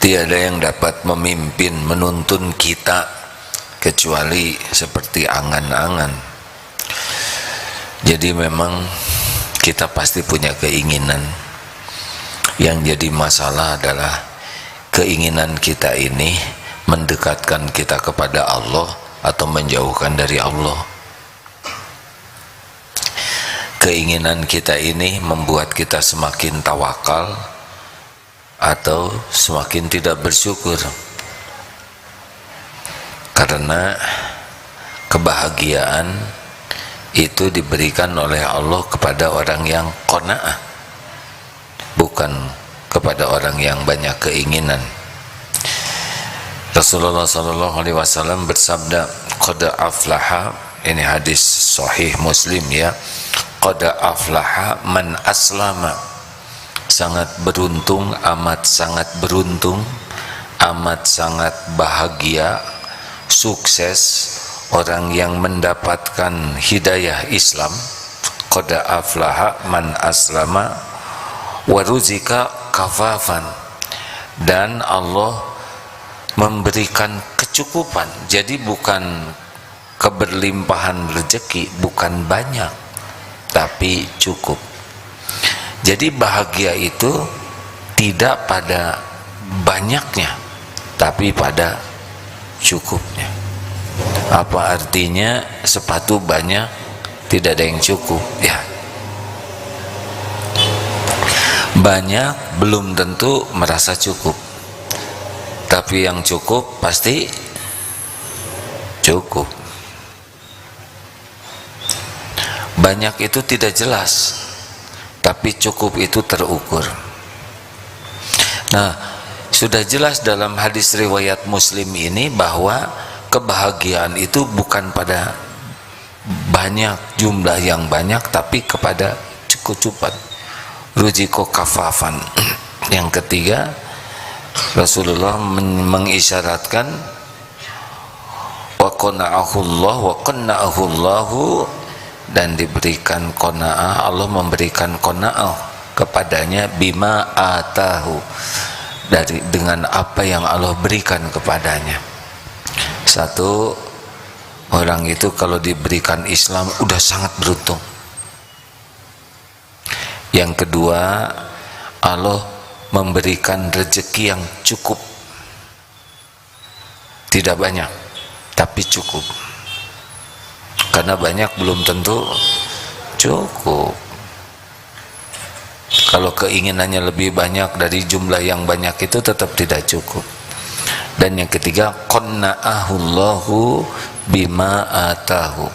Tiada yang dapat memimpin, menuntun kita kecuali seperti angan-angan. Jadi memang kita pasti punya keinginan. Yang jadi masalah adalah keinginan kita ini mendekatkan kita kepada Allah atau menjauhkan dari Allah. Keinginan kita ini membuat kita semakin tawakal atau semakin tidak bersyukur, karena kebahagiaan itu diberikan oleh Allah kepada orang yang qanaah, bukan kepada orang yang banyak keinginan. Rasulullah SAW bersabda, qad aflaha, ini hadis sahih Muslim ya, qad aflaha man aslama, sangat beruntung, amat sangat beruntung, amat sangat bahagia, sukses orang yang mendapatkan hidayah Islam. Qad aflaha man aslama wa ruzika kafafan, dan Allah memberikan kecukupan. Jadi bukan keberlimpahan rezeki, bukan banyak, tapi cukup. Jadi bahagia itu tidak pada banyaknya, tapi pada cukupnya. Apa artinya sepatu banyak tidak ada yang cukup? Ya, banyak belum tentu merasa cukup, tapi yang cukup pasti cukup. Banyak itu tidak jelas, tapi cukup itu terukur. Nah, sudah jelas dalam hadis riwayat Muslim ini bahwa kebahagiaan itu bukan pada banyak, jumlah yang banyak, tapi kepada kecukupan. Ruziko kafafan. Yang ketiga, Rasulullah mengisyaratkan wa qana'ahullah wa qanna'ahullahu, dan diberikan qanaah, Allah memberikan qanaah kepadanya bima atahu, dengan apa yang Allah berikan kepadanya. Satu, orang itu kalau diberikan Islam udah sangat beruntung. Yang kedua, Allah memberikan rezeki yang cukup, tidak banyak tapi cukup, karena banyak belum tentu cukup. Kalau keinginannya lebih banyak dari jumlah yang banyak itu tetap tidak cukup. Dan yang ketiga, qanna'ahullahu bima atahu,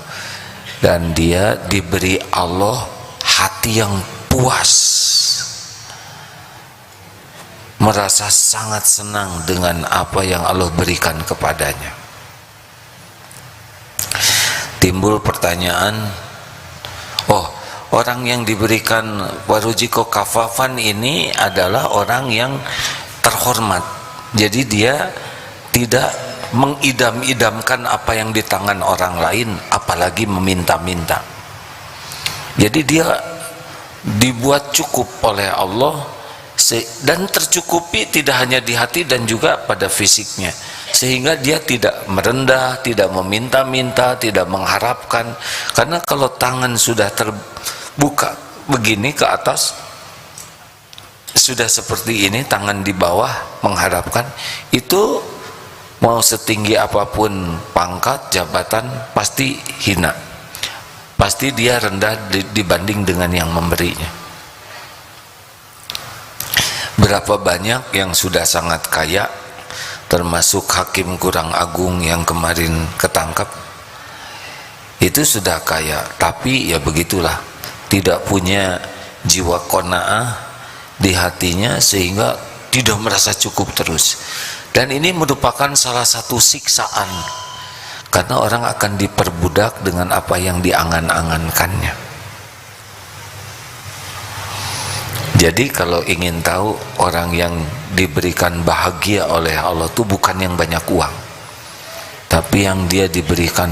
dan dia diberi Allah hati yang puas, merasa sangat senang dengan apa yang Allah berikan kepadanya. Timbul pertanyaan, oh, orang yang diberikan warujiko kafafan ini adalah orang yang terhormat. Jadi dia tidak mengidam-idamkan apa yang di tangan orang lain, apalagi meminta-minta. Jadi dia dibuat cukup oleh Allah, dan tercukupi tidak hanya di hati dan juga pada fisiknya, sehingga dia tidak merendah, tidak meminta-minta, tidak mengharapkan. Karena kalau tangan sudah terbuka begini ke atas, sudah seperti ini, tangan di bawah mengharapkan, itu mau setinggi apapun pangkat, jabatan, pasti hina, pasti dia rendah dibanding dengan yang memberinya. Berapa banyak yang sudah sangat kaya, termasuk Hakim Kurang Agung yang kemarin ketangkap, itu sudah kaya, tapi ya begitulah, tidak punya jiwa qanaah di hatinya, sehingga tidak merasa cukup terus. Dan ini merupakan salah satu siksaan, karena orang akan diperbudak dengan apa yang diangan-angankannya. Jadi kalau ingin tahu orang yang diberikan bahagia oleh Allah itu bukan yang banyak uang, tapi yang dia diberikan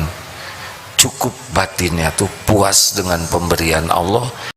cukup batinnya tuh puas dengan pemberian Allah.